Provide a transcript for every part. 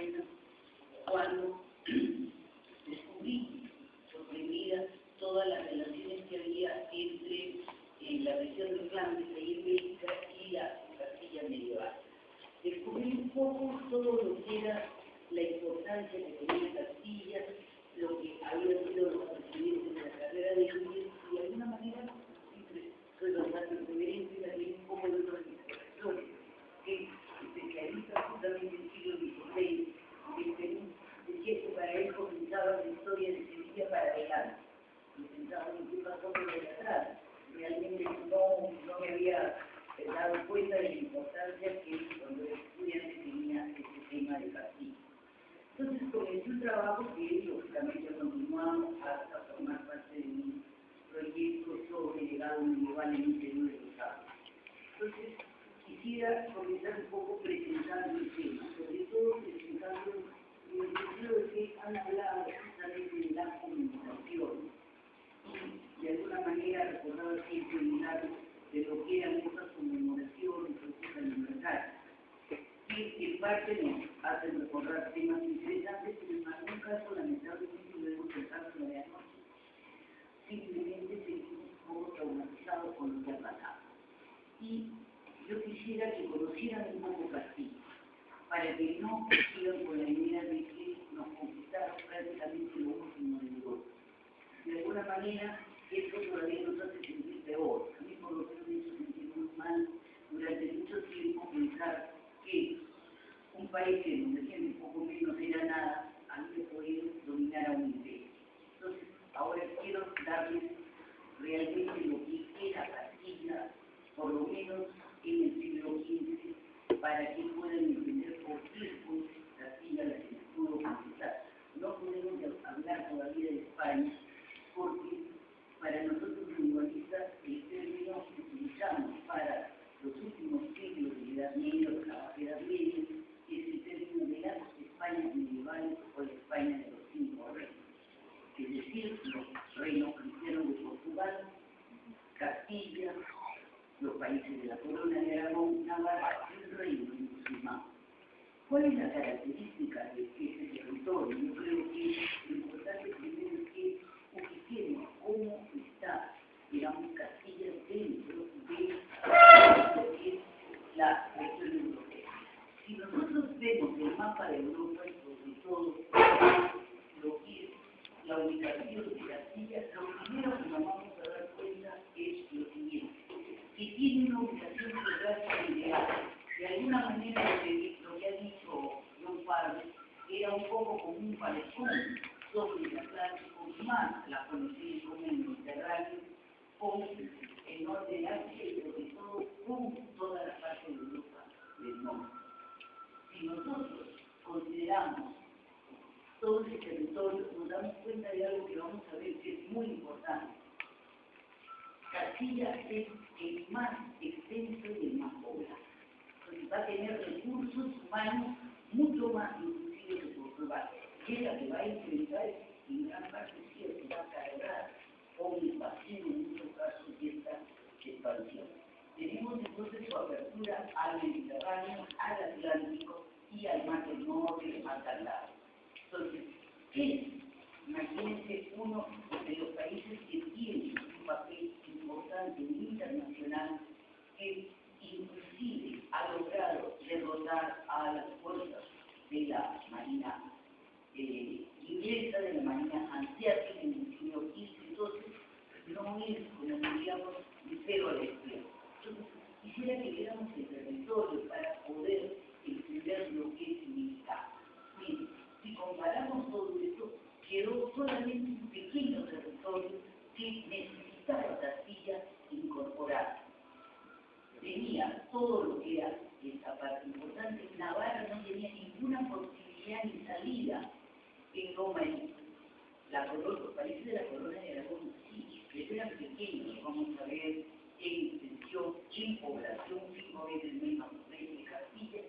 Cartagena, cuando descubrí por primera todas las relaciones que había entre la región de Flandes, ahí en Bélgica, y la Castilla medieval. Descubrí un poco todo lo que era la importancia que tenía Castilla, lo que había sido los antecedentes de la carrera de Luis, y de alguna manera, siempre soy bastante reverente también un poco de otros historiadores, que especialistas justamente en el siglo XVI, el Perú decía que para él comenzaba la historia de Sevilla para adelante. Y pensaba en qué pasó por el atrás. Realmente no me había dado cuenta de la importancia que cuando el estudiante tenía este tema de Castilla. Entonces comencé un trabajo que lógicamente continuamos hasta formar parte de un proyecto sobre el legado medieval en el Perú de los Andes. Entonces quisiera comenzar un poco presentando el tema, sobre todo presentando en el sentido de que han hablado justamente de la conmemoración y de alguna manera recordado siempre el milagro de lo que eran esas conmemoraciones, esas aniversarios, que en parte nos hacen recordar temas interesantes, pero en algún caso lamentablemente luego pensar en la de anoche. Simplemente sentimos un poco traumatizados con lo que ha pasado. Y yo quisiera que conocieran un poco Castilla, para que no sigan con la idea de que nos conquistaron prácticamente lo último de Europa. De alguna manera, esto todavía nos hace sentir peor. A mí por lo menos me hizo sentir muy mal durante mucho tiempo pensar que un país que nos decían un poco menos era nada, había podido dominar a un imperio. Entonces, ahora quiero darles realmente lo que era Castilla, por lo menos en el siglo XV, para que puedan entender por qué fue Castilla la que pudo conquistar. No podemos hablar todavía de España, porque para nosotros los humanistas el término que utilizamos para los últimos siglos de la Edad Media o la Edad Media es el término de las Españas medievales o la España de los 5 reinos, es decir, los reinos cristianos de Portugal, Castilla, los países de la Corona de Aragón, Navarra y el reino musulmán. ¿Cuál es la característica de este territorio? Yo creo que lo importante primero es que ubiquemos cómo está, digamos, Castilla dentro de lo que es la región europea. Si nosotros vemos el mapa de Europa y sobre todo lo que es la ubicación de Castilla, lo primero que nos vamos a dar cuenta es lo siguiente, que tiene una ubicación geográfica ideal. De alguna manera lo que ha dicho John Farber era un poco como un paletón sobre el Atlántico más la conocida como el Mediterráneo, con el norte de Asia y sobre todo con toda la parte de Europa del norte. Si nosotros consideramos todo ese territorio, nos damos cuenta de algo que vamos a ver que es muy importante. Castilla es el más extenso y el más poblado. Entonces va a tener recursos humanos mucho más inclusive que Portugal. Y es la que va a enfrentar, en gran parte cierto, va a cargar con el vacío en muchos casos de esta expansión. Tenemos entonces su apertura al Mediterráneo, al Atlántico y al Mar del Norte y al Mar del Lado. Entonces, imagínense uno de los países que tiene un papel importante internacional que inclusive ha logrado derrotar a las fuerzas de la Marina inglesa, de la Marina asiática en el siglo XV. Entonces, no es, como diríamos, de cero a la izquierda. Entonces, quisiera que viéramos el territorio para poder entender lo que significa. Miren, si comparamos todo esto, quedó solamente un pequeño territorio que necesitaba Castilla incorporar. Tenía todo lo que era esta parte importante. Navarra no tenía ninguna posibilidad ni salida en Roma. Los países de la Corona de Aragón sí, pero eran pequeños, vamos a ver, en extensión, en población, 5 veces menos que Castilla,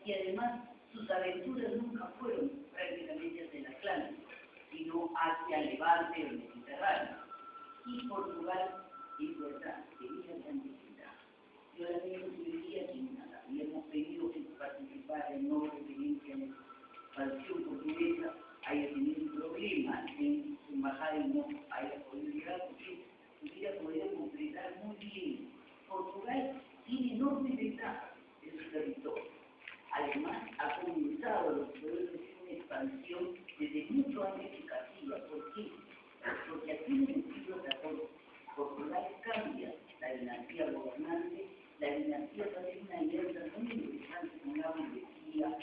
y además sus aventuras nunca fueron prácticamente hacia el Atlántico, sino hacia el Levante o el Mediterráneo. Y Portugal, es verdad, tenía gran dificultad. Yo la tengo que diría que nada, habíamos pedido que participara en no referencia en expansión portuguesa haya tenido un problema en su embajada y no haya podido llegar, porque hubiera podido completar muy bien. Portugal tiene enormes ventajas en su territorio. Además, ha comenzado a poder decir una expansión desde mucho antes que Castilla. ¿Por qué? Porque aquí en el siglo XIV, Portugal cambia la dinastía gobernante, la dinastía va a ser una alianza muy interesante con la burguesía,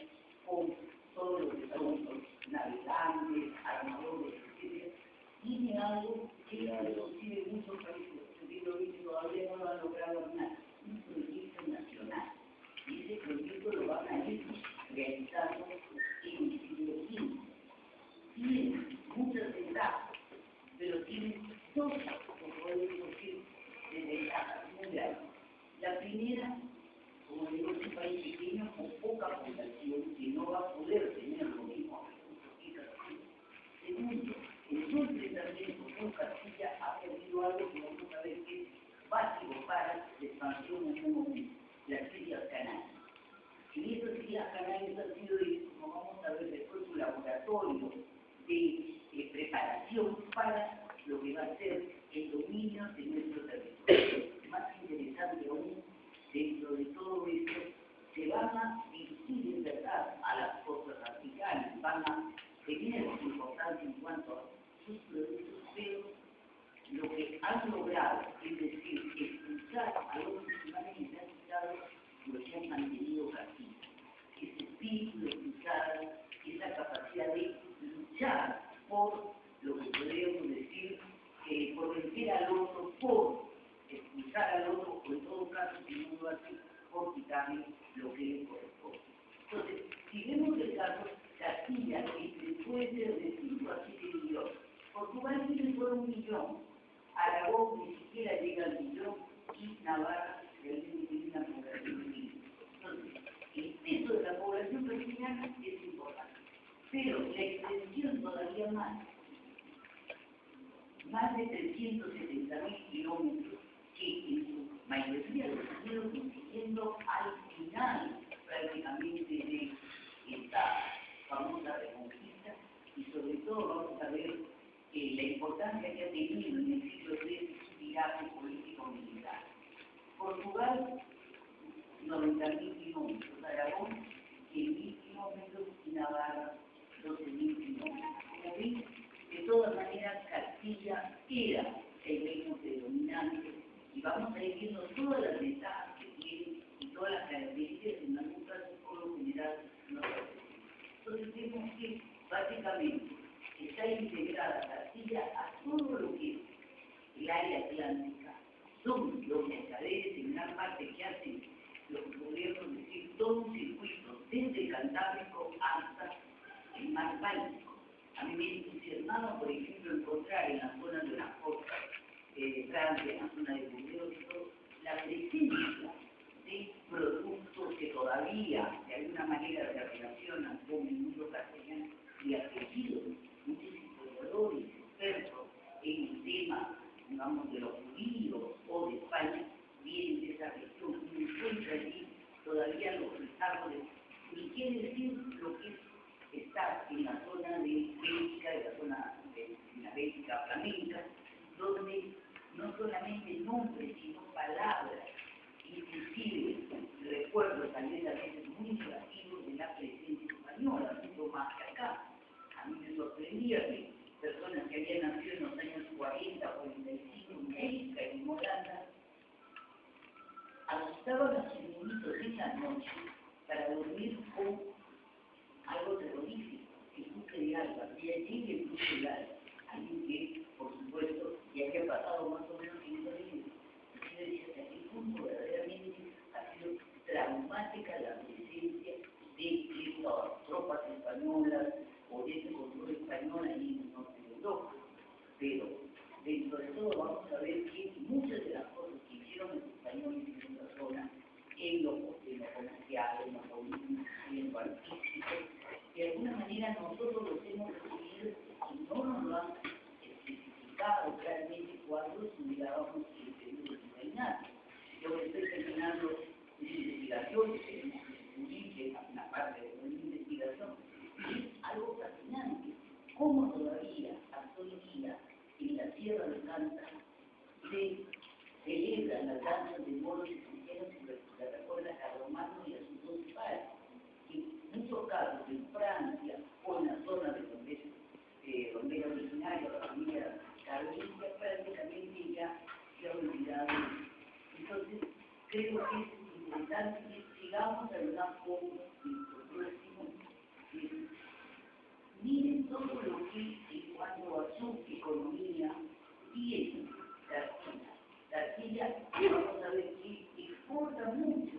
con todos los que son los navegantes, armadores, etc. Tiene algo que inclusive muchos países del siglo XX todavía no lo han logrado armar, un proyecto nacional. Y ese proyecto lo van a ir realizando en el siglo XV. Tiene muchas ventajas, pero tiene dos, como podemos decir, desventajas muy grandes. La primera, como digo, es un país pequeño con poca población que no va a poder tener lo mismo que Castilla. Segundo, en su enfrentamiento con Castilla ha perdido algo que vamos a ver que es básico para la expansión en un momento, las Islas Canarias. Y esas Islas Canarias han sido, como vamos a ver después, un laboratorio de preparación para lo que va a ser el dominio de nuestro territorio. Más interesante aún, dentro de todo esto, se van a dirigir en verdad a las costas africanas, van a tener su importancia en cuanto a sus productos, pero lo que han logrado, es decir, expulsar a los musulmanes que se han quitado lo que han mantenido Castilla. Ese espíritu de luchar, esa capacidad de luchar por lo que podríamos decir, por vencer al otro, por expulsar al otro, o en todo caso, si no lo hace, por quitarle lo que le corresponde. Entonces, si vemos el caso, Castilla, que puede ser de 5 a 7 millones, Portugal tiene solo 1 millón, Aragón ni siquiera llega al millón, y Navarra realmente tiene una población mínima. Entonces, el peso de la población castellana es importante, pero la extensión todavía más de 370.000 kilómetros que en su mayoría los han ido consiguiendo al final prácticamente de esta famosa reconquista, y sobre todo vamos a ver la importancia que ha tenido en el siglo III su viraje político-militar. Portugal, 90.000 kilómetros, Aragón, 100.000 kilómetros y Navarra, 12.000 kilómetros. Como ven, de todas maneras, Castilla era el reino predominante, y vamos a ir viendo todas las ventajas que tiene y todas las características que en algún caso, por lo general, no lo hacen. Entonces vemos que básicamente está integrada Castilla a todo lo que es el área atlántica. Son los mercaderes en gran parte que hacen lo que podríamos decir todo un circuito desde Cantábrico hasta el mar Báltico. A mí me entusiasmaba, por ejemplo, encontrar en la zona de las costas de Francia, en la zona de Burdeos y todo, la presencia de productos que todavía de alguna manera se relacionan con el mundo castellano y apellidos, muchos historiadores, expertos en el tema, digamos, de los judíos o de España, vienen de esa región y encuentra allí todavía los árboles. Y quiere decir lo que es estar en la zona de Bélgica, en la zona de la Bélgica flamenca, donde no solamente nombres, sino palabras, inclusive recuerdos también a veces muy negativos de la presencia española, mucho más que acá. A mí me sorprendía que personas que habían nacido en los años 40, 45, en Bélgica y en Holanda, asustaban a sus niñitos en la noche para dormir con algo terrorífico, el buque de Alba, y allí el buque de Alba, alguien que, por supuesto, ya había pasado más o menos 5 años. Yo decía, hasta qué punto verdaderamente ha sido traumática la presencia de estas tropas españolas o de ese control español ahí en el norte de Europa. Pero, dentro de todo, vamos a ver que muchas de las cosas que hicieron los españoles en esta zona, en lo comercial, en lo político, en lo artístico, de alguna manera nosotros los hemos recibido y no nos lo han especificado claramente cuando estudiábamos el periodo de reinado. Yo estoy terminando una investigación que tenemos que descubrir, que es una parte de una investigación, Es algo fascinante. Cómo todavía, hasta hoy día, en la Sierra de Canta, se celebran las danzas de moros y cristianos y se recuerda a Carlomagno y a sus dos padres. En muchos casos, en Francia o en la zona de donde era originaria la familia carolingia, prácticamente ya se ha olvidado. Entonces, creo que es interesante que sigamos hablando con nuestro próximo. Miren todo lo que en cuanto a su economía tiene Castilla, vamos a ver que exporta mucho,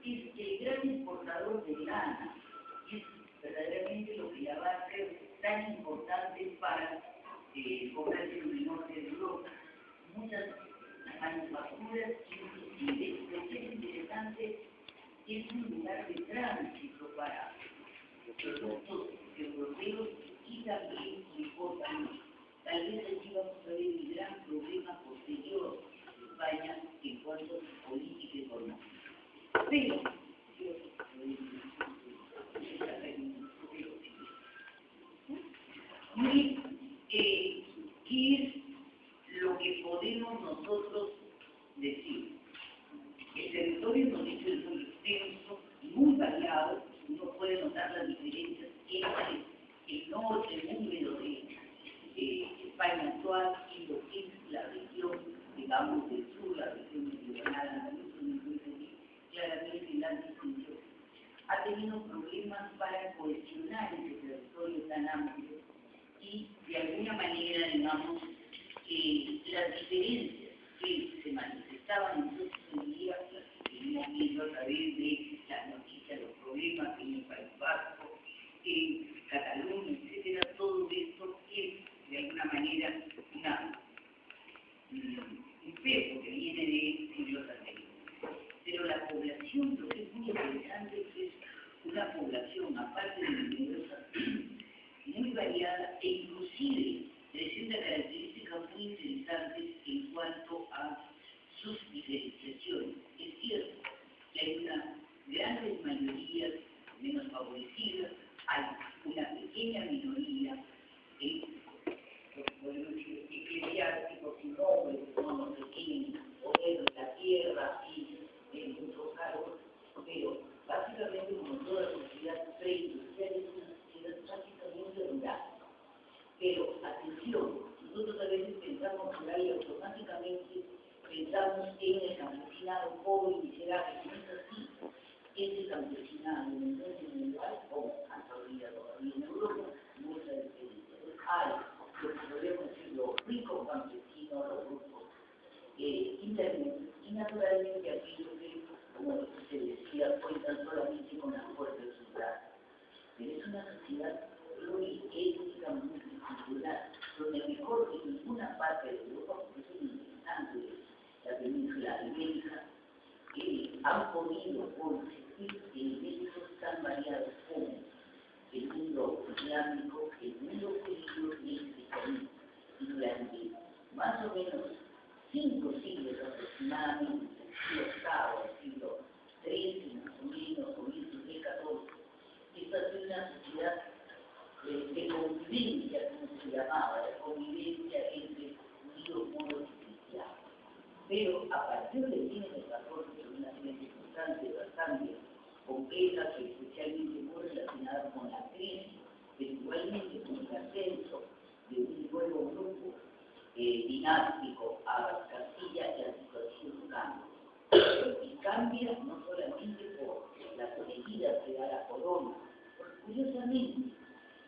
es el gran exportador de lana, es verdaderamente lo que ya va a ser tan importante para el comercio del norte de Europa. Muchas manufacturas, inclusive, lo que es interesante, es un lugar de tránsito para productos europeos y también importan mucho. Tal vez aquí vamos a ver el gran problema posterior de España en cuanto a su política económica. Pero, ¿qué es lo que podemos nosotros decir? El territorio nos dice es muy extenso y muy variado. Uno puede notar las diferencias entre el norte húmedo de España actual y lo que es la región, digamos, del sur, la región meridional andaluza, claramente la distinción. Ha tenido problemas para cohesionar ese territorio tan amplio y, de alguna manera, digamos, las diferencias que se manifestaban en sus días, las que seguimos viendo a través de las noticias, los problemas en el País Vasco, en Cataluña, etcétera, todo esto es, de alguna manera, un peso que viene de siglos anteriores. Pero la población, lo que es muy interesante, es una población, aparte de numerosa, muy variada e inclusive presenta características muy interesantes en cuanto a sus diferenciaciones. Es cierto que hay una gran mayoría menos favorecida, hay una pequeña minoría podemos decir, eclesiásticos y nobles, no que tienen poder de la tierra y en muchos cargos, pero básicamente como toda sociedad preindustrial es una sociedad prácticamente rural. Pero atención, nosotros a veces pensamos rural y automáticamente pensamos en el campesinado pobre y miserable, no es así. Ese campesinado en el mundo mundial, como hasta hoy día todavía en Europa, muchas diferencias. Hay lo que podemos decir los ricos campesinos, los grupos intermedios, y naturalmente aquellos que, como se decía, cuentan solamente con la fuerza de su brazo. Pero es una sociedad pluriétnica, multicultural, donde mejor que ninguna parte de Europa, porque es muy interesante la península ibérica, han podido consistir elementos tan variados como el mundo islámico, el mundo judío y el cristianismo. Y durante más o menos 5 siglos aproximadamente, el siglo XIII, más o menos, o inicio del XIV, esta es una sociedad de convivencia, como se llamaba, la convivencia entre judíos, moros y cristianos. Pero a partir del siglo XIV, una serie de circunstancias bastante complejas, especialmente muy relacionadas con la crisis, pero igualmente con el ascenso de un nuevo grupo dinástico a Castilla, y la situación cambia. Y cambia no solamente por las medidas que da la corona, porque curiosamente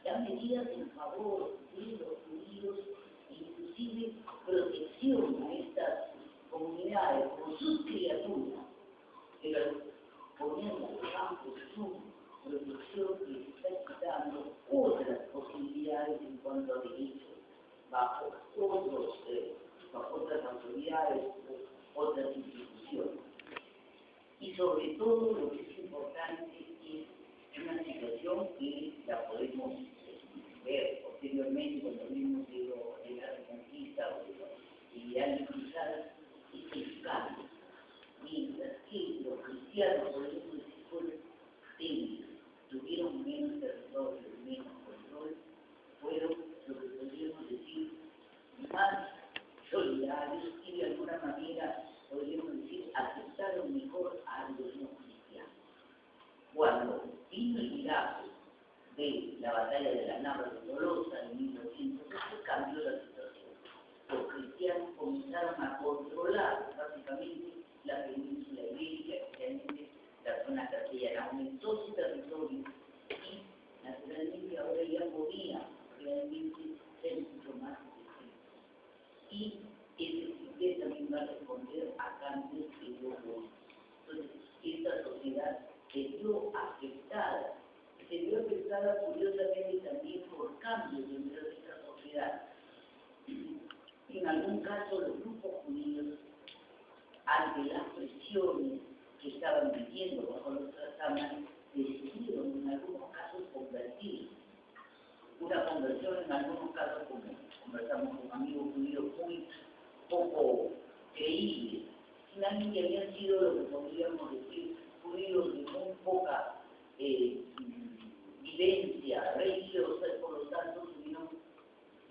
dan medidas en favor de los judíos, inclusive protección a estas comunidades con sus criaturas, pero poniendo en campo su protección que les está quitando otras posibilidades en cuanto a derechos bajo otras autoridades o otras instituciones. Y sobre todo lo que es importante es una situación que la podemos ver posteriormente cuando vimos de la reconquista o de la ideal cruzada, es el cambio. Mientras que los cristianos, por ejemplo, fueron débiles, tuvieron menos territorio, menos control, fueron lo que podríamos decir más solidarios y de alguna manera podríamos decir aceptaron mejor a los no cristianos. Cuando vino el milagro de la batalla de la Nava de Tolosa en 1208, cambió la situación. Los cristianos comenzaron a controlar básicamente la península ibérica, especialmente la zona castellana, aumentó su territorio y naturalmente ahora ya podía realmente ser mucho más efectivo. Y ese sistema también va a responder a cambios que yo voy. Entonces, esta sociedad se vio afectada curiosamente también por cambios dentro de esta sociedad. En algún caso, los grupos judíos, ante las presiones que estaban viviendo bajo los tratados, decidieron en algunos casos convertir. Una conversión en algunos casos, como conversamos con amigos judíos, muy poco creíbles. Finalmente habían sido lo que podríamos decir judíos de muy poca vivencia religiosa y por lo tanto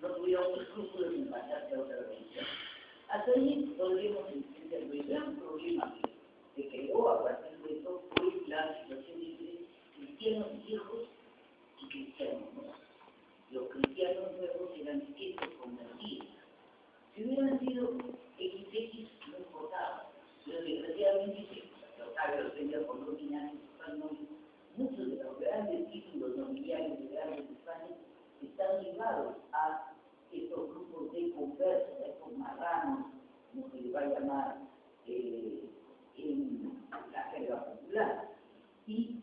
no tuvieron escrúpulos en pasarse a otra religión. Hasta ahí podríamos entender el gran problema que se creó a partir de eso fue la situación entre cristianos viejos y cristianos nuevos. Los cristianos nuevos eran estos convertidos. Si hubieran sido XX, no importaba, pero desgraciadamente Octavio tenía por dominar en español. Muchos de los grandes títulos nobiliarios de grandes España están ligados a estos grupos de conversos, a estos marranos, como se les va a llamar en la jerga popular. Y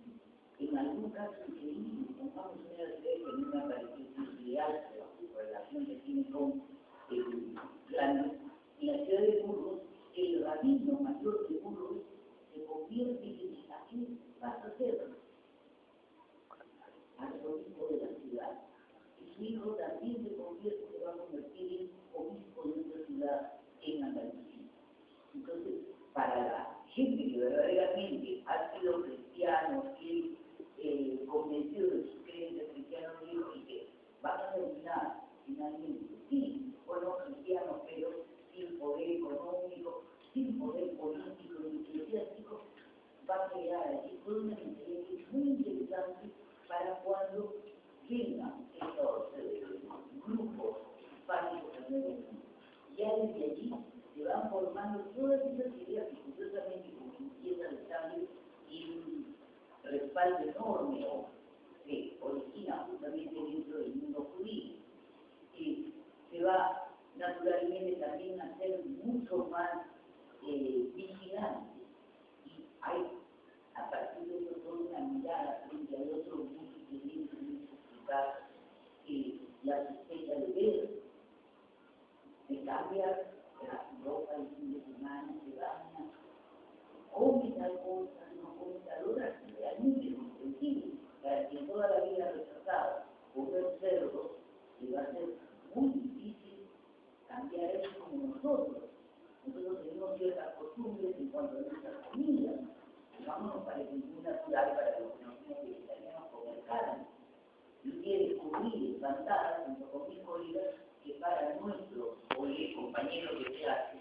en algún caso increíble, pongamos una idea que a mí me ha parecido ideal la relación que tiene con Grandes, en la ciudad de Burgos, el rabino mayor de Burgos se convierte en aquí pasa a ser arzobispo de la ciudad. Y su hijo también se va a convertir en obispo de esta ciudad en Andalucía. Entonces, para la gente que verdaderamente ha sido cristiano, convencido de sus creencias cristianos y que van a terminar finalmente, sí, buenos cristianos, pero sin poder económico, sin poder político ni eclesiástico, va a crear allí toda una experiencia muy interesante para cuando vengan estos grupos hispánicos al Nuevo Mundo. Ya desde allí se van formando todas esas ideas que curiosamente como empiezan el cambio y un respaldo enorme o se origina justamente dentro del mundo judío. Se va naturalmente también a ser mucho más vigilante y hay a partir de eso toda una mirada frente al otro mundo que tiene que explicar la sospecha de ver, de cambiar la ropa el fin de semana, se baña, come tal cosa, no come tal otra, realmente es comprensible, para quien toda la vida ha rechazado comer cerdo, le va a ser muy difícil cambiar eso como nosotros. Nosotros tenemos ciertas costumbres en cuanto a nuestras comidas. No nos parece muy natural para los que no somos vegetarianos comer carne. Yo quiero descubrir, espantar, junto con mis colegas, que para nuestros compañeros de clase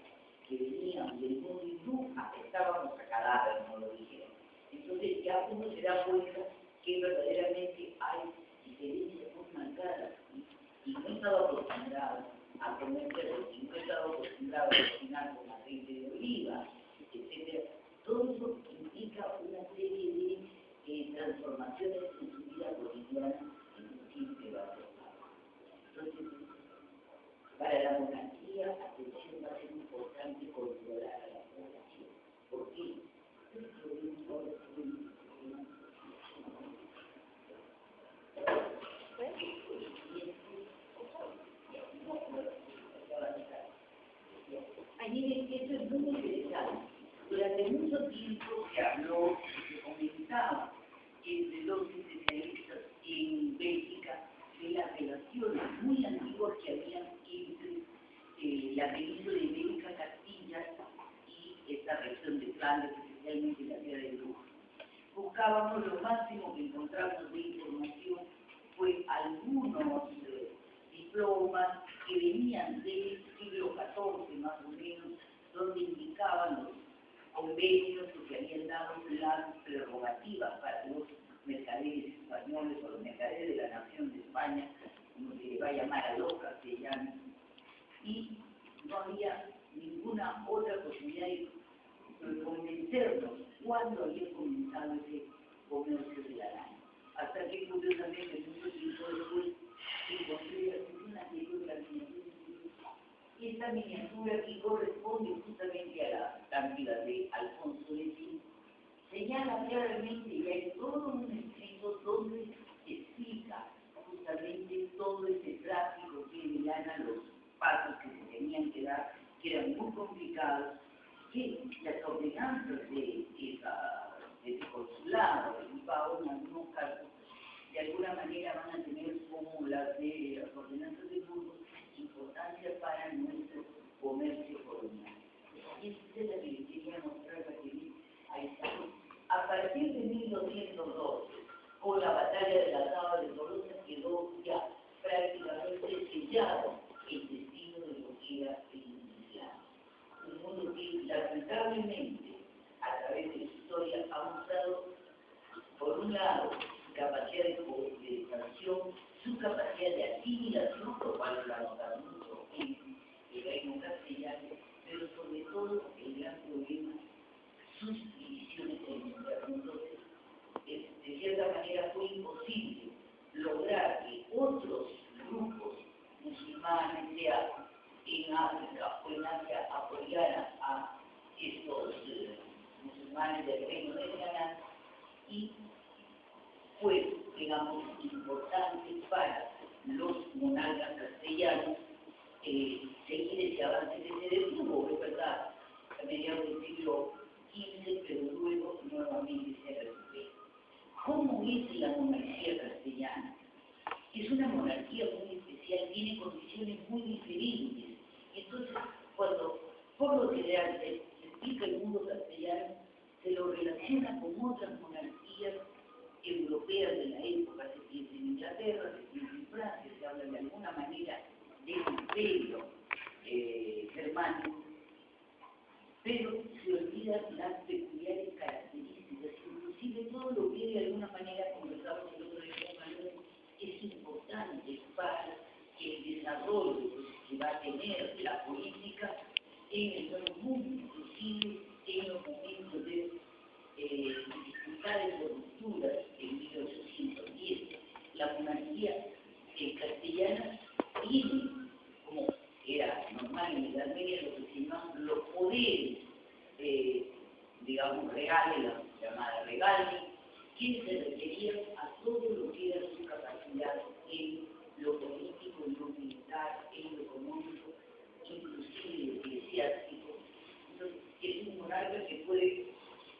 que venían del mundo hindú afectábamos a cadáveres, como lo dijeron. Entonces ya uno se da cuenta que verdaderamente hay diferencias muy marcadas y no estaba acostumbrado a comer cerdo, y no estaba acostumbrado a cocinar con aceite de oliva, etc. Todo eso implica una serie de transformaciones en su vida cotidiana en un simple valor. Entonces, para la monarquía, atención va a ser importante controlar a la población. ¿Por qué? Allí esto es muy interesante. Durante mucho tiempo se habló, se comentaba entre los especialistas en Bélgica de las relaciones muy antiguas que habían entre la península ibérica, Castilla y esta región de Flandes, especialmente la ciudad de Brujas. Buscábamos lo máximo que encontramos españoles o los mercaderes de la nación de España, como se le va a llamar a los castellanos, y no había ninguna otra posibilidad de convencernos cuándo había comenzado ese comercio de la lana. Hasta que curiosamente mucho tiempo después encontré una miniatura. Esta miniatura que corresponde justamente a la cantidad de Alfonso X, señala claramente y hay todo un escrito donde explica justamente todo ese tráfico que de lana, los pasos que se tenían que dar, que eran muy complicados, que las ordenanzas de ese consulado de Bilbao en algunos casos de alguna manera van a tener como las de las ordenanzas de Burgos importancia para nuestro comercio colonial. Y esta es la que les quería mostrar para que ahí está. A partir de 1212, con la batalla de la Saba de Tolosa, quedó ya prácticamente sellado el destino de lo que era el Islam. Un mundo que lamentablemente, a través de la historia, ha mostrado, por un lado, su capacidad de expansión, su capacidad de asimilación, lo cual lo ha notado mucho en el reino castellano, pero sobre todo el gran problema, sus divisiones en el interno. Entonces, de cierta manera fue imposible lograr que otros grupos musulmanes, sea en África o en Asia, apoyaran a estos musulmanes del reino de Granada, y fue, digamos, importante para los monarcas castellanos seguir ese avance que se detuvo, es verdad, a mediados del siglo XV, pero luego nuevamente se recupera. ¿Cómo es la monarquía castellana? Es una monarquía muy especial, tiene condiciones muy diferentes. Entonces, cuando por lo general se explica el mundo castellano, se lo relaciona con otras monarquías europeas de la época. Se piensa en Inglaterra, se piensa en Francia, se habla de alguna manera del imperio germánico, pero se olvidan las peculiares características, inclusive todo lo que de alguna manera conversamos el otro día con Manuel, es importante para el desarrollo que va a tener la política en el nuevo mundo, inclusive en los momentos de dificultades de rupturas en 1810. La monarquía castellana tiene, como era normal en la Edad Media, lo que se llaman los poderes, digamos, reales, la llamada regalia, que se referían a todo lo que era su capacidad en lo político, en lo militar, en lo económico, inclusive eclesiástico. Entonces, es un monarca que puede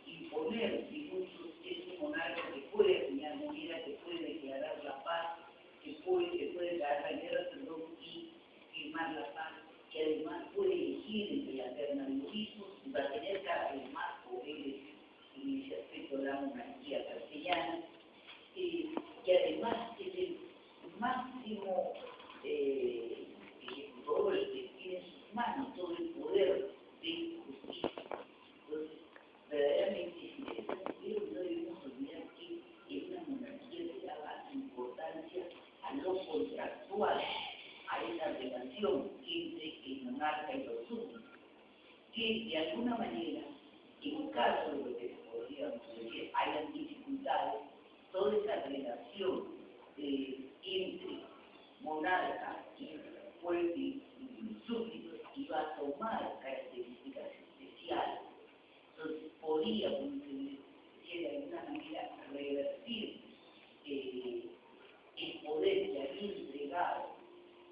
imponer tributos, es un monarca que puede asignar moneda, que puede declarar la paz, que puede declarar la guerra, perdón, y firmar la paz, que además puede elegir entre la terna de obispos y va a tener cada vez más poderes en ese aspecto de la monarquía castellana, y además es el máximo ejecutor, el que tiene en sus manos todo el poder de justicia. Entonces, verdaderamente es interesante, pero no debemos olvidar que en una monarquía se daba importancia a lo contractual, a esa relación entre el monarca y los súbditos, que de alguna manera, en caso de lo que podríamos decir hayan dificultades, toda esa relación entre monarca y pueblo y súbditos iba a tomar características especiales. Entonces podía, como se decía de alguna manera, revertir el poder que había entregado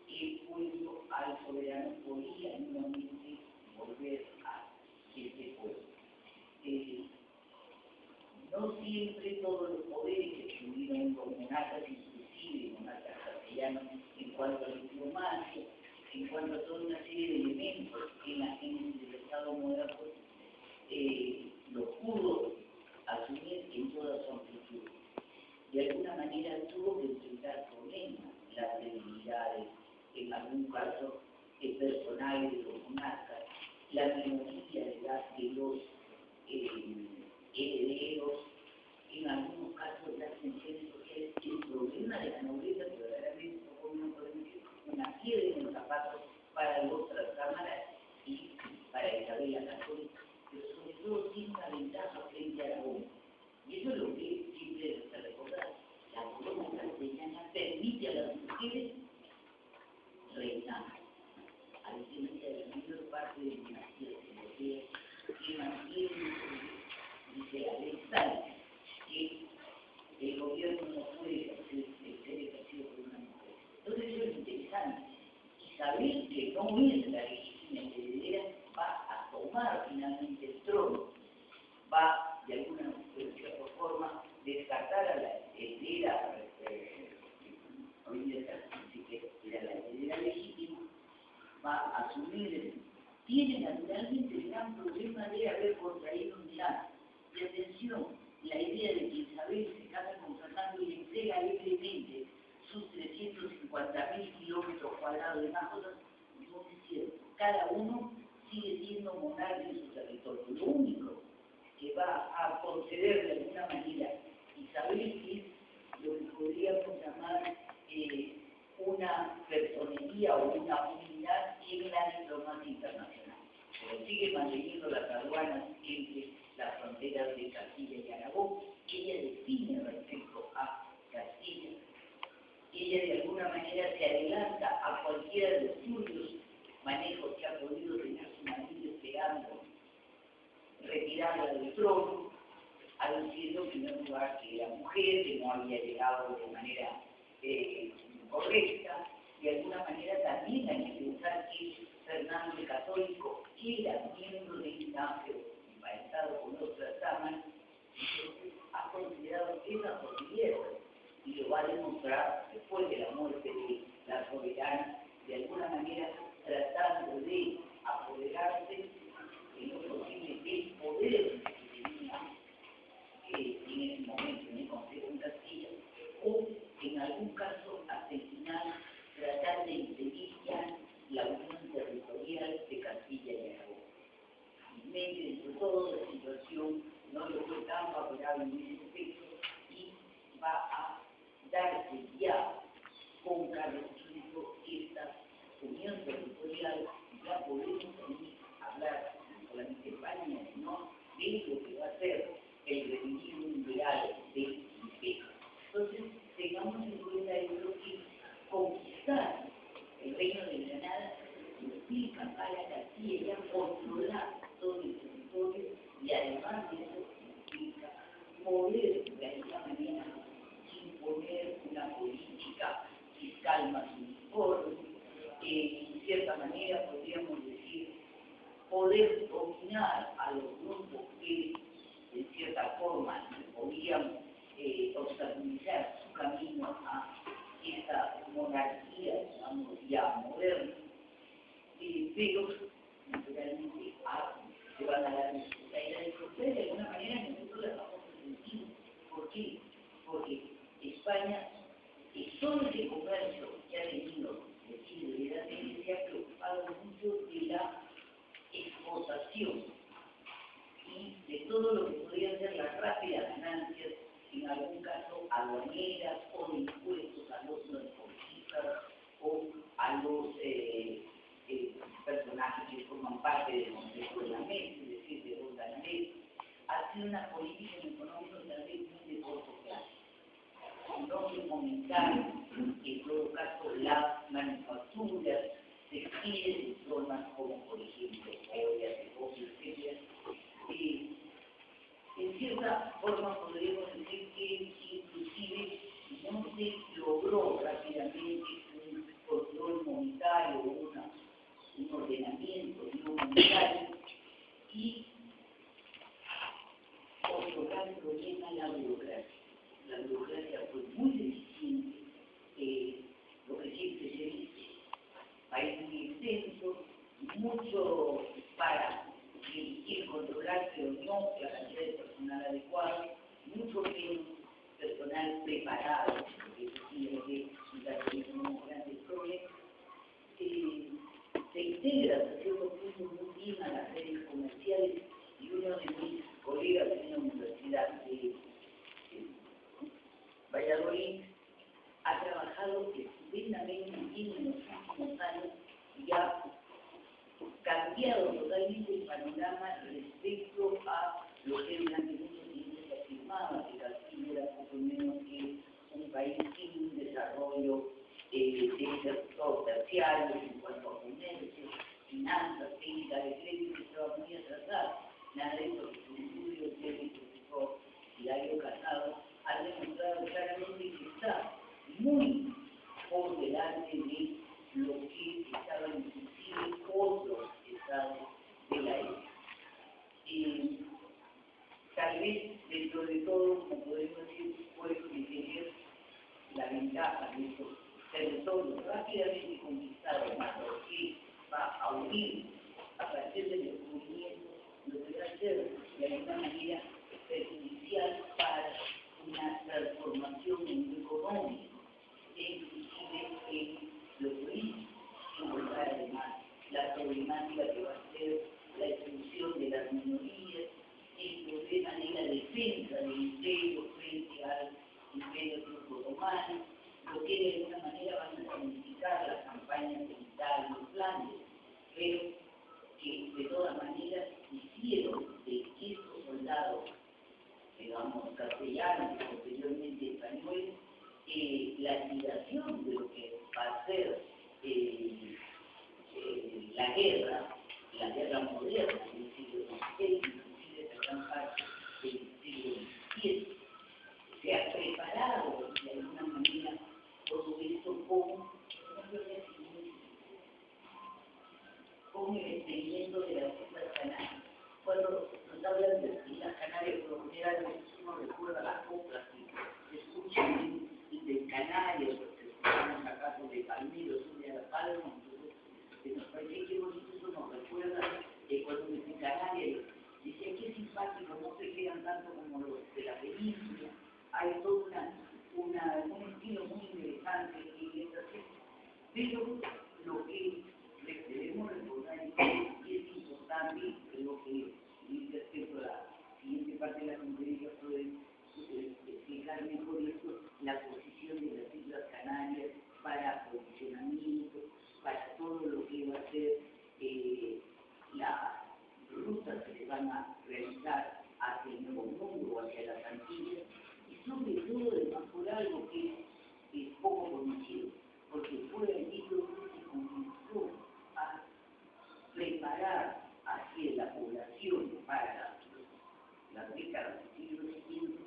el pueblo al soberano, podía nuevamente volver a este pueblo. No siempre todos los poderes que tuvieron los monarcas, inclusive monarcas castellanos, en cuanto a la diplomacia, en cuanto a toda una serie de elementos en la génesis del Estado moderno, lo pudo asumir en toda su amplitud. De alguna manera tuvo que enfrentar problemas, las debilidades, en algún caso personales de los monarcas, la minoría de edad de los herederos, en algunos casos las tensiones sociales que permite a las mujeres reinar, a diferencia de la mayor parte de las dinastías europeas que mantienen, dice Alexander, que el gobierno no puede ser ejercido por una mujer. Entonces eso es interesante. Y saber que no es la legítima heredera va a tomar finalmente el trono, va de alguna forma descartar a la heredera, que era la heredera legítima, va a asumir, tiene naturalmente el gran problema de haber contraído un milagro. Y atención, la idea de que Isabel se casa con Fernando y le entrega alegremente sus 350.000 kilómetros cuadrados de más cosas, no es cierto. Cada uno sigue siendo monarca en su territorio. Lo único que va a conceder de alguna manera Isabel es lo que podríamos llamar una personería o una unidad en la diplomacia internacional. Pero sigue manteniendo las aduanas entre las fronteras de Castilla y Aragón, que ella define respecto a Castilla. Ella de alguna manera se adelanta a cualquiera de los turbios manejos que ha podido tener su marido esperando retirarla del trono, aduciendo en primer lugar que era mujer, que no había llegado de manera correcta. De alguna manera también hay que pensar que Fernando el Católico era miembro del linaje emparentado con otras damas, entonces ha considerado esa posibilidad y lo va a demostrar después de la muerte de la soberana, de alguna manera tratando de apoderarse en lo posible del poder que tenía en ese momento en el Consejo de Castilla, o en algún caso asesinar, tratar de impedir ya la unión territorial de Castilla y Aragón. Finalmente, dentro de toda la situación, no lo fue tan favorable en ese aspecto y va a darse ya con Carlos V esta unión territorial. Ya podemos también hablar no solamente de España, sino de lo que va a ser el reinicio liberal del imperio. Entonces, tengamos en cuenta esto que conquistar el reino de Granada implica para Castilla ya controlar todo el territorio y además de eso implica poder de alguna manera imponer una política fiscal más uniforme, en cierta manera podríamos decir poder dominar a los grupos que de cierta forma podían obstaculizar su camino a esta monarquía, digamos, ya moderna, pero naturalmente se van a dar disputas. Y la disputa de alguna manera nosotros la vamos a sentir. ¿Por qué? Porque España, todo ese comercio que ha tenido desde la Edad Media, se ha preocupado mucho de la exportación y de todo lo que podrían ser las rápidas ganancias, en algún caso aduaneras o de impuestos a los transportistas o a los personajes que forman parte del Consejo de la Mesa, es decir, de los ganaderos. Ha sido una política económica tal vez muy de corto plazo. No se fomentaron, en todo caso, las manufacturas textiles en zonas como, por ejemplo, ollas, negocios, etc. En cierta forma podríamos decir que inclusive no se logró rápidamente un control monetario, un ordenamiento monetario, y otro gran problema es la burocracia. La burocracia fue muy deficiente, lo que siempre se dice, país muy extenso, mucho para dirigir, controlar, pero no la cantidad de personal adecuado, mucho menos personal preparado, porque eso tiene que resultar unos grandes problemas. Se integra hasta cierto punto muy bien a las redes comerciales, y uno de mis colegas en la Universidad de Valladolid ha trabajado estupendamente bien en los últimos años y ha cambiado totalmente el panorama respecto a lo que durante mucho tiempo se afirmaba, que Castilla era poco menos que un país sin un desarrollo del sector terciario en cuanto a comercio, finanzas, técnicas de crédito, que estaba muy atrasado. Nada de eso, que su estudio del profesor Hilario Casado ha demostrado claramente que está muy por delante de lo que estaban inclusive otros estados de la isla. Tal vez, dentro de todo, como podemos decir, puede tener la ventaja de estos territorios rápidamente conquistados, más lo que va a unir a partir del descubrimiento, lo que va a ser de alguna manera perjudicial para una transformación en lo económico, e inclusive en lo político, involucrar además la problemática que va a ser la exclusión de las minorías, el problema de la defensa del imperio frente al imperio turco-otomano, lo que de alguna manera van a significar las campañas militares y planes, pero que de todas maneras hicieron de estos soldados, digamos, castellanos y posteriormente españoles, la activación de lo que va a ser la guerra moderna del siglo XVI, inclusive de gran parte del siglo XVII. Se ha preparado de alguna manera todo esto con el experimento de las Islas Canarias. Cuando nos hablan de Islas Canarias, por lo general uno recuerda las coplas que se escuchan de Canarias, o que escuchamos acaso de Palmiro, de La Palma, entonces nos parece que eso nos recuerda cuando desde Canarias dice que es simpático, no se quedan tanto como los de la península, hay todo un estilo muy interesante en esta serie, pero lo que debemos recordar es que es importante, creo que respecto a la siguiente parte de la conferencia pueden explicar mejor esto, la posición de las Islas Canarias para aprovisionamiento, para todo lo que va a ser las rutas que se van a realizar hacia el Nuevo Mundo o hacia las Antillas, y sobre todo además por algo que es poco conocido, porque fue allí donde se comenzó a preparar hacia la población para las décadas del siglo siguiente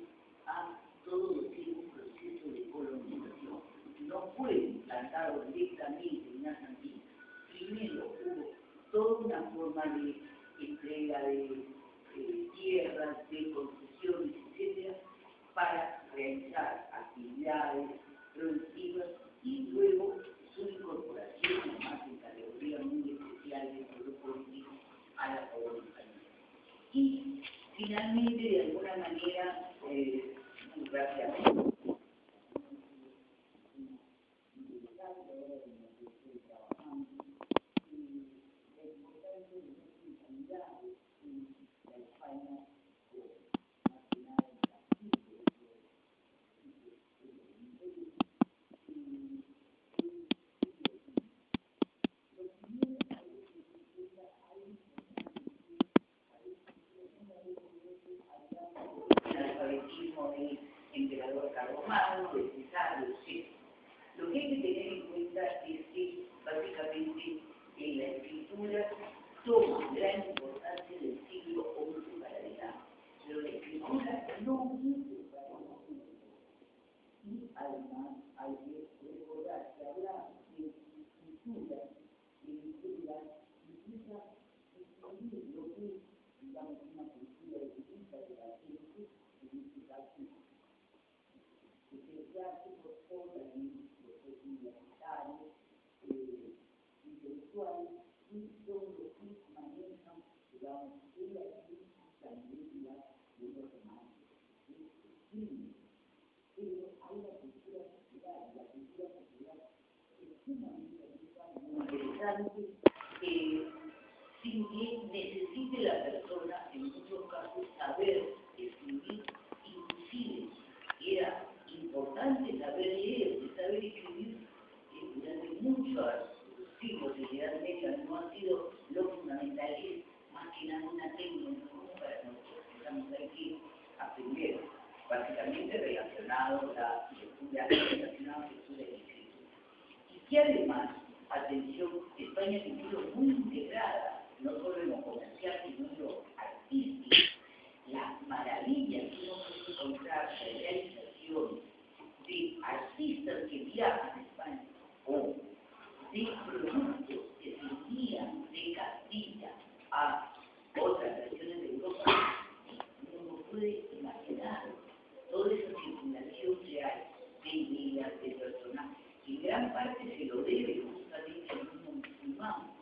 a todo lo que es un proceso de colonización. No fue implantado directamente en las Antillas. Primero hubo toda una forma de entrega de tierras, de concesiones, etc., para realizar actividades productivas y luego su incorporación, además en categorías muy especiales de lo político, a la colonización. Y finalmente, de alguna manera, muy rápidamente, del emperador Carlomagno, de Cesaro, etc. Lo que hay que tener en cuenta es que básicamente en la escritura toma gran importancia del siglo XI para adelante, pero la escritura no dice para los siglos. Y además hay que recordar que hablar de escritura implica distinguir lo que es, digamos, una cultura distinta de la gente, que se hace por todas las procesos universitarios, intelectuales, y todo lo que manejan, digamos, el aquí también de los demás. Pero hay la cultura popular, y la cultura popular es sumamente interesante, sin que necesite la persona, en muchos casos, saber escribir, inclusive era importante saber leer y saber escribir durante muchos siglos de la Edad Media no ha sido lo fundamental, es más que nada una técnica, como para nosotros, estamos aquí a aprender. básicamente relacionado a la lectura, relacionado a la lectura y escritura. Y que además, atención, España ha sido muy integrada, no solo en lo comercial, sino en lo artístico. Las maravillas que uno puede encontrar de realización de artistas que viajan a España o de productos que se envían de Castilla a otras regiones de Europa, uno puede imaginar toda esa circulación que hay de ideas, de personajes, y en gran parte se lo debe justamente al mundo musulmán.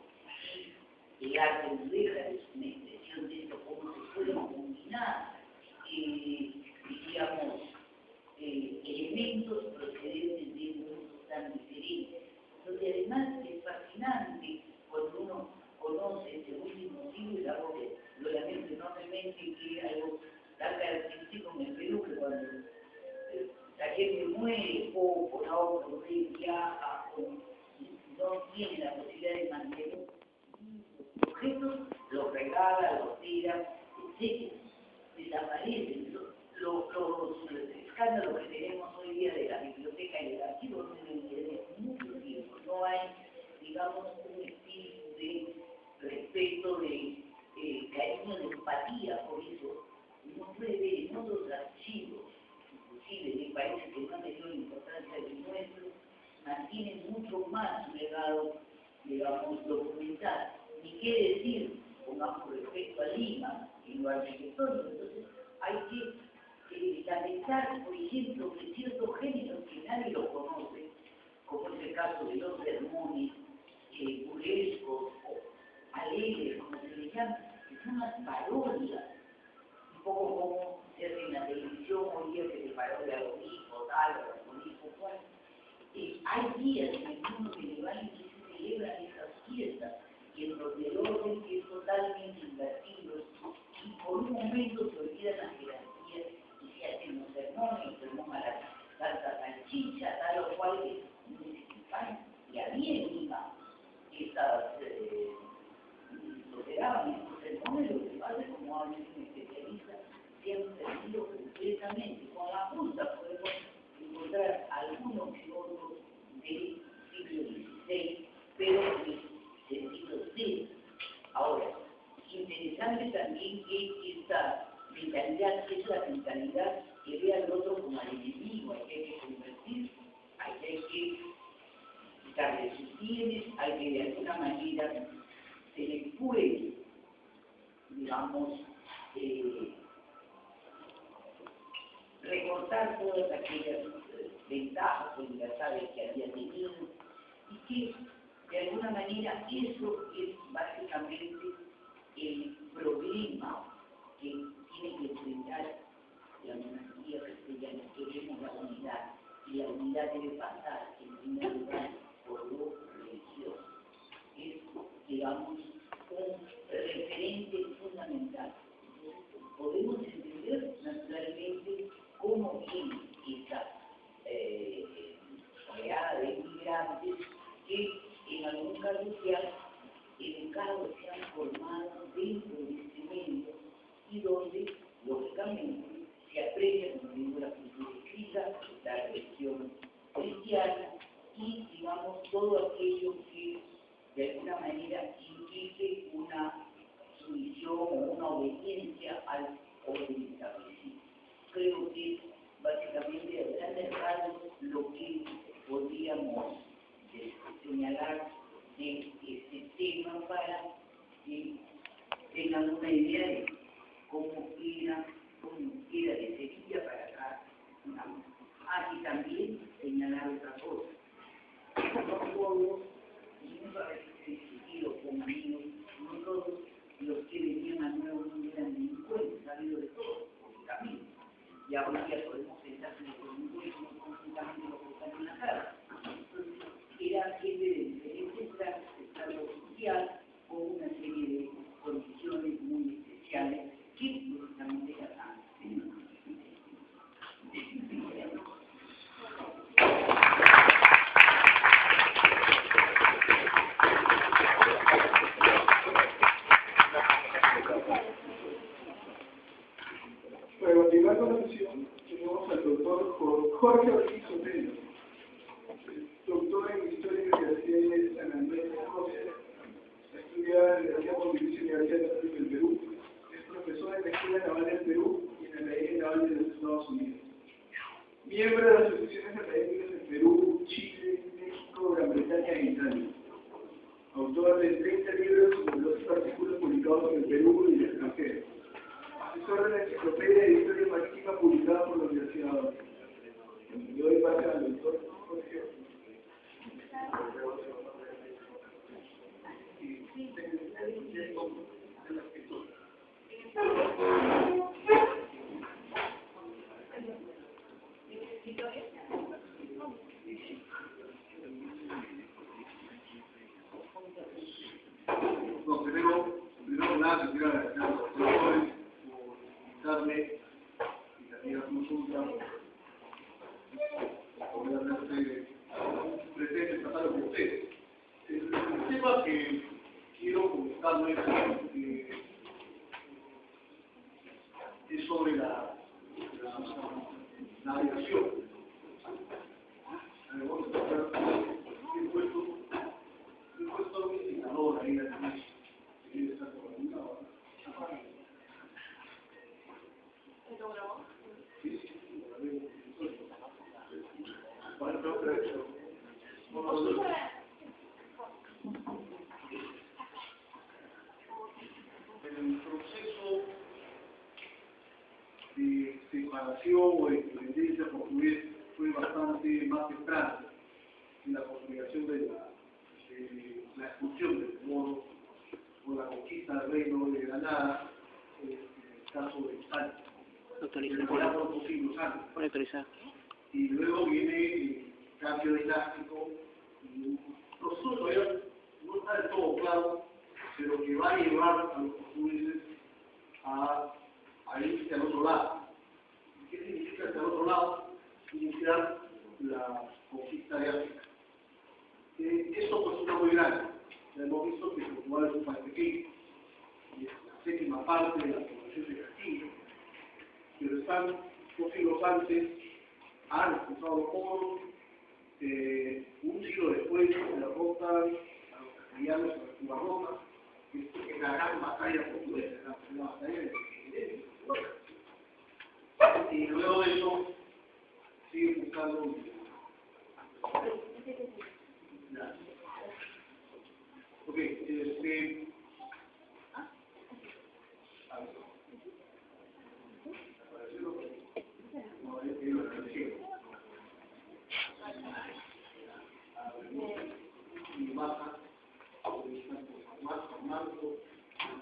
El arte mudéjar es una expresión de esto, cómo se pueden combinar, digamos, elementos procedentes de mundos tan diferentes. Donde además es fascinante cuando uno conoce este último siglo, y algo que lo lamento enormemente, que es algo tan característico en el Perú, que cuando la gente muere poco, no, porque viaja, o no tiene la posibilidad de mantener objetos, los regala, los tira, etc. Desaparecen. Los escándalos que tenemos hoy día de la biblioteca y del archivo no tienen desde mucho tiempo. No hay, digamos, un espíritu de respeto, de cariño, de empatía por eso. Uno puede ver en otros archivos, inclusive de países que no han tenido la importancia del nuestro, mantienen mucho más su legado, digamos, documental. Ni qué decir, pongamos respecto a Lima, en lo arquitectónico. Entonces, hay que lamentar, por ejemplo, que ciertos géneros que nadie los conoce, como es el caso de los sermones, burlescos o alegres, como se les llama, que son unas parodias, un poco como se hace en la televisión hoy día que se parodia a los hijos, tal, o a los hijos, cual. Hay días en el mundo medieval en que se celebran esas fiestas, y en donde el orden es totalmente invertido, y por un momento se olvidan las jerarquías y se hacen los sermones, el sermón a la salsa salchicha, tal o cual que no es en España. Y había en Lima esas, lo que daban estos sermones, lo que pasa es como a veces un especialista, se han perdido completamente. Con la fruta podemos encontrar algunos que otros del siglo XVI, pero en sentido de. Ahora, interesante también que esta mentalidad es la mentalidad que ve al otro como al enemigo, al que hay que convertir, al que hay que quitarle sus bienes, al que de alguna manera se le puede, digamos, recortar todas aquellas ventajas o libertades que había tenido, y que de alguna manera eso es básicamente el problema que tiene que enfrentar la monarquía castellana. Queremos la unidad, y la unidad debe pasar en primer lugar por lo religioso. Es, digamos, un referente fundamental. Podemos entender naturalmente cómo viene esta oleada de inmigrantes que en algún caso se han educado, se han formado dentro de este medio, y donde, lógicamente, se aprecia, como digo, la cultura escrita, la religión cristiana y, digamos, todo aquello que de alguna manera implique una sumisión o una obediencia al orden establecido. Creo que básicamente a grandes rasgos lo que podríamos señalar de este tema para que tengan una idea de cómo queda de Sevilla para acá. Y también señalar otra cosa. No todos, y muchas veces he discutido con amigos, no todos los que venían a Nuevo Mundo eran delincuentes, ha habido de todo, lógicamente. Ya hoy día podemos pensar que los delincuentes no son únicamente los que están en la cara. Entonces, era gente de diferentes clases de estado social, con una serie de condiciones muy especiales Miembro de las asociaciones académicas en Perú, Chile, México, Gran Bretaña e Italia. Autor de 30 libros y numerosos artículos publicados en el Perú y el extranjero. Asesor de la Enciclopedia de Historia Marítima publicada por la Universidad de Oxford. Le doy paso al doctor Jorge. No, primero nada, quisiera agradecer a los profesores por invitarme y también a consulta, por realmente presente tratar con ustedes. El tema que quiero comentarles es sobre la navegación. Vamos a tratar un puesto un indicador ahí al inicio. Si está coordinado. ¿Lo grabó? Sí, lo grabé. Bueno, creo que eso. El proceso de separación o de independencia portuguesa fue bastante más temprano en la consolidación de la expulsión del modo o la conquista del reino de Granada, en el caso de España. Por siglos antes. Y luego viene el cambio dinástico y un proceso todavía no está del todo claro, pero que va a llevar a los portugueses a irse al otro lado. ¿Qué significa irse al otro lado? Iniciar la conquista de África. Esto pues es muy grande. Ya hemos visto que Portugal es un país pequeño y es la séptima parte de la población de Castilla, pero están 2 siglos antes, han expulsado los moros, un siglo después derrotan a los castellanos en la Cuba que es la gran batalla portuguesa, la batalla de y luego de eso sigue buscando ok, y baja marco en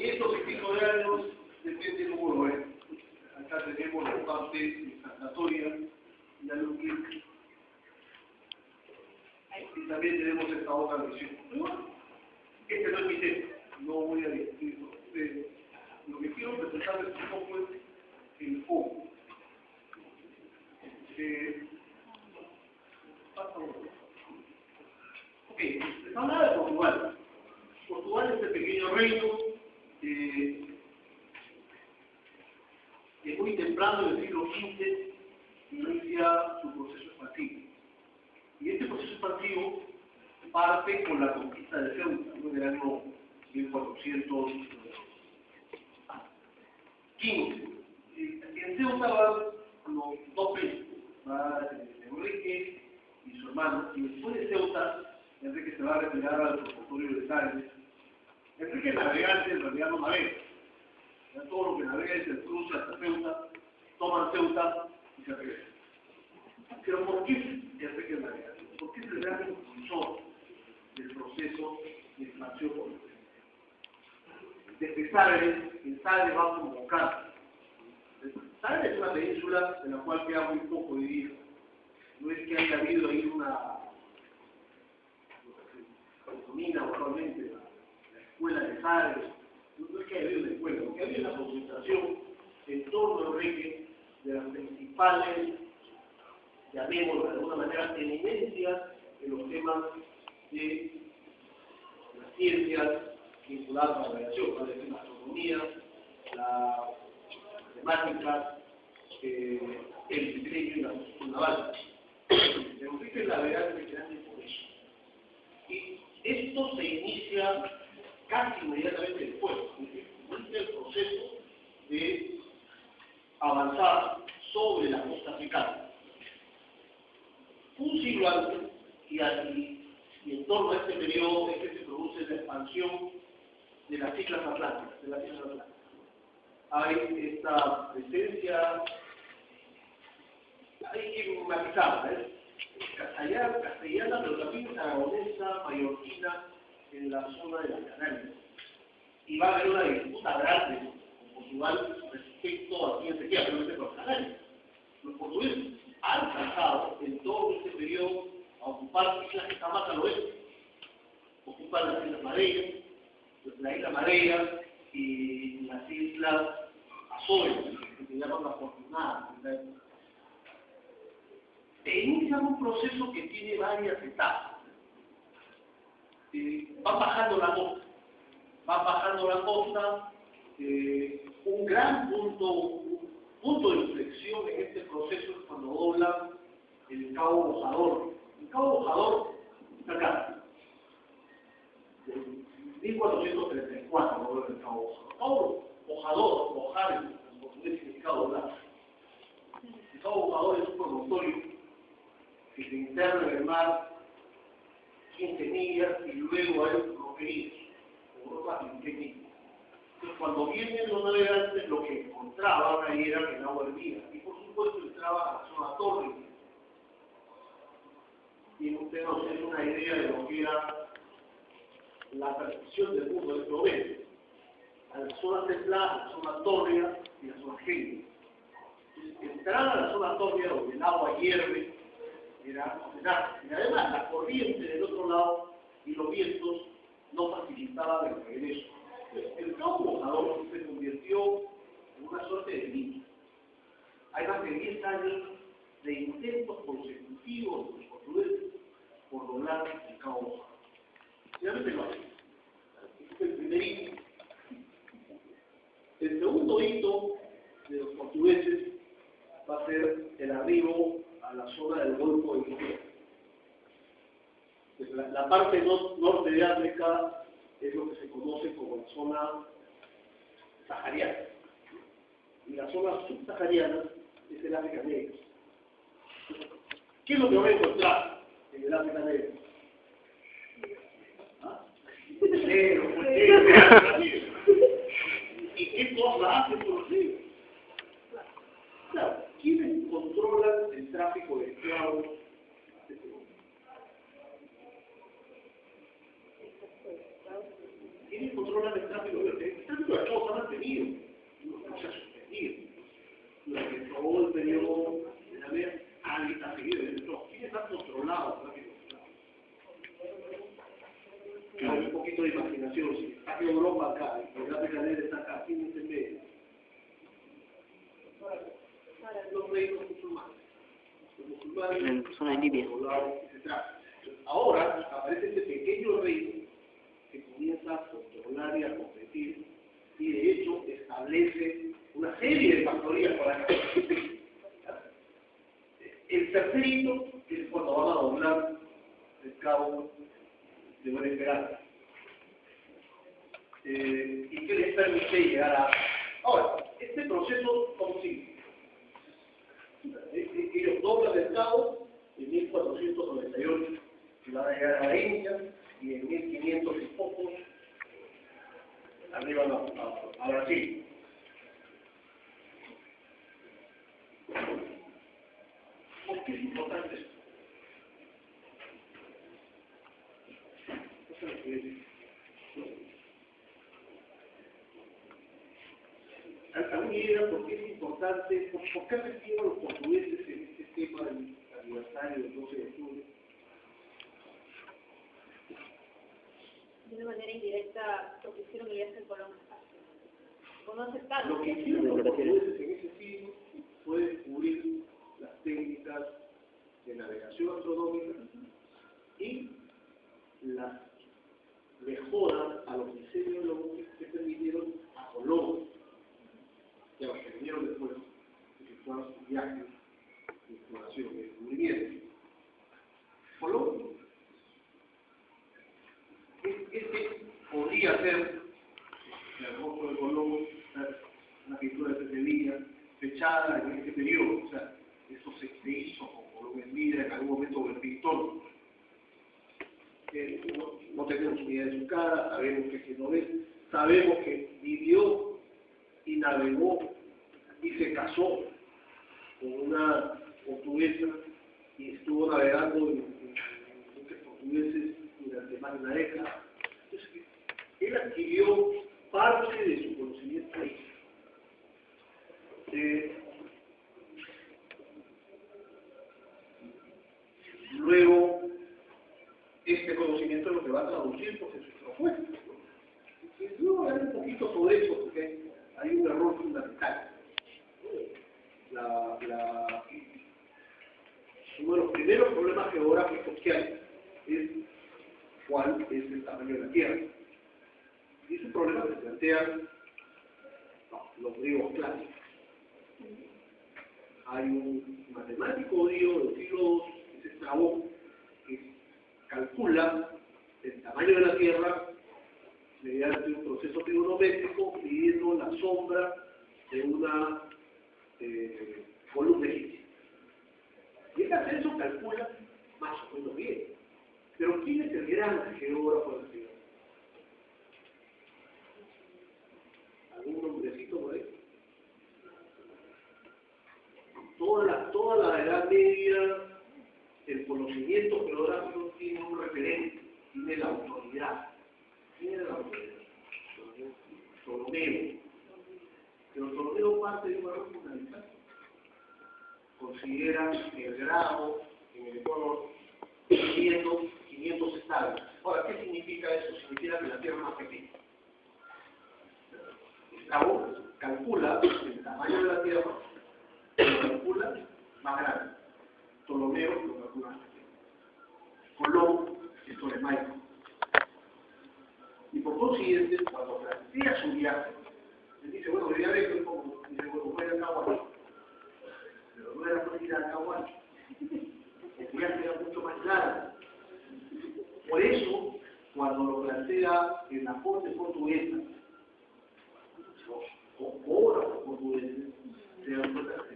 estos tipos de años depende cómo lo ven. Acá tenemos la parte sanatoria y la luz y también tenemos esta otra visión. Este no es mi tema, no voy a discutir con ustedes. Lo que quiero presentarles un poco es el foco. Ok, les hablaba de Portugal. Portugal es el pequeño reino que muy temprano en el siglo XV inicia su proceso expansivo. Y este proceso expansivo parte con la conquista de Ceuta en el año 1415. En Ceuta van los 2 príncipes, va Enrique y su hermano, y después de Ceuta, Enrique se va a retirar al promontorio de Sáenz. Enrique es navegante, en realidad no navega. Ya todo lo que navega es el cruce hasta Ceuta, toman Ceuta y se regresa. Pero ¿por qué Enrique es navegante? Porque es el gran impulsor del proceso de expansión política. Desde Sagres, el Sagres va a convocar. Sagres es una península de la cual queda muy poco hoy día. No es que haya habido ahí una domina actualmente la escuela de Sagres, no es que haya habido una escuela, porque ha habido una concentración en torno a Enrique de las principales, llamémoslo de alguna manera, eminencias en los temas de las ciencias vinculadas a la radiación, es decir, la astronomía, la matemática, el diseño y la construcción naval. Enrique es la verdad de grande por eso. Y esto se inicia casi inmediatamente después, inicia el proceso de avanzar sobre la costa africana. Un siglo antes, y en torno a este periodo es que se produce la expansión de las islas atlánticas, Hay esta presencia, hay que matizarla, castellana, pero también aragonesa, mallorquina, en la zona de las Canarias. Y va a haber una disputa grande con Portugal respecto a quién se queda, realmente con los canarios. Los portugueses han alcanzado en todo este periodo a ocupar islas que están más al oeste. Ocupan las Islas Madeira, la Isla Madeira y las Islas Azores, que se llaman las Afortunadas. E inician un proceso que tiene varias etapas. Van bajando la costa, un gran punto de inflexión en este proceso es cuando doblan el Cabo Bojador. El Cabo Bojador está acá. 1434 doblan el Cabo Bojador. Cabo Bojador, bojar en portugués significa doblar. El Cabo Bojador es un promontorio que se interna en el mar 15 millas y luego hay roquerías, Europa pequeñitas. Entonces, cuando vienen los navegantes, lo que encontraban ahí era que el agua hervía, y por supuesto entraba a la zona tórrida. Y usted nos tiene una idea de lo que era la percepción del mundo en este momento. A la zona templada, la zona tórrida y la zona gélida. Entonces, entrar a la zona tórrida donde el agua hierve era condenable. Y además, la corriente del otro lado y los vientos no facilitaban el regreso. El Cabo Bojador se convirtió en una suerte de mito. Hay más de 10 años de intentos consecutivos de los portugueses por doblar el Cabo Bojador. Finalmente lo hacen. Este es el primer hito. El segundo hito de los portugueses va a ser el arribo a la zona del Golfo de Guinea. La parte norte de África es lo que se conoce como la zona sahariana. Y la zona subsahariana es el África Negra. ¿Qué es lo que voy a encontrar en el África Negra? ¿Y qué cosa hacen con los negros? Claro, ¿quiénes controlan el tráfico de esclavos? ¿Quiénes controlan el tráfico de esclavos? El tráfico de esclavos se ha mantenido, no se ha suspendido. Durante todo el periodo de la guerra, ha seguido. ¿Quiénes han controlado el tráfico de esclavos? Claro, un poquito de imaginación. Si está en Europa acá, y el África Negra está acá, ¿quién es el medio? Los reinos musulmanes. Los musulmanes zona de Libia. Ahora aparece este pequeño reino que comienza a controlar y a competir y de hecho establece una serie de factorías para acá. El tercer hito es cuando van a doblar el Cabo de Buena Esperanza. Y que les permite llegar a... Ahora, este proceso consigue. Ellos doblan el Cabo en 1498 y van a llegar a la India y en 1500 y pocos arriban a Brasil. ¿Por qué es importante esto? Eso es lo que es. ¿Alguna idea por qué es importante? ¿Por qué reciben los portugueses en este tema del aniversario del 12 de octubre? De una manera indirecta, lo que hicieron el viaje en Colón. ¿Cómo aceptaron? Lo que hicieron los portugueses en ese siglo fue descubrir las técnicas de navegación astronómica y las mejoras a los diseños de los buques que permitieron a Colón, que los que vinieron después, efectuar sus viajes de exploración y descubrimiento. Colón. Este podría ser el rostro de Colón, una pintura de Sevilla, fechada en este periodo. O sea, eso se hizo con Colón en vida en algún momento con el pintor. No tenemos ni idea de su cara, sabemos que si no ves, sabemos que vivió y navegó y se casó con una portuguesa y estuvo navegando en buques portugueses durante más de una década. Entonces, él adquirió parte de su conocimiento ahí. Luego, este conocimiento es lo que va a traducir pues, en sus propuestas. Y luego hablar un poquito sobre eso, porque hay un error fundamental. Uno de los primeros problemas geográficos que hay es cuál es el tamaño de la Tierra. Y ese problema se plantean los griegos clásicos. Hay un matemático griego del siglo II, que es Estrabón, que calcula el tamaño de la Tierra mediante un proceso trigonométrico midiendo la sombra de una columna egipcia. Y el ascenso calcula más o menos bien. Pero ¿quién es el gran geógrafo de la Tierra? ¿Algún nombrecito por ahí? Toda la Edad Media, el conocimiento geográfico tiene un referente, tiene la autoridad. ¿Quién era la autoridad? Ptolomeo. Pero Ptolomeo parte de un error fundamental. Considera el grado en el Ecuador 500 estados. Ahora, ¿qué significa eso? Significa que la Tierra es más pequeña. Estrabón calcula el tamaño de la Tierra, lo calcula más grande. Ptolomeo lo calcula más pequeño. Colón es tolemaico. Y por consiguiente, cuando plantea su viaje, él dice, bueno, voy a ver que es como, dice, bueno, voy a Caguay. Pero no era fácil ir a Caguay. El viaje era mucho más largo. Por eso, cuando lo plantea en la corte portuguesa, o obras portugueses, se dan cuenta que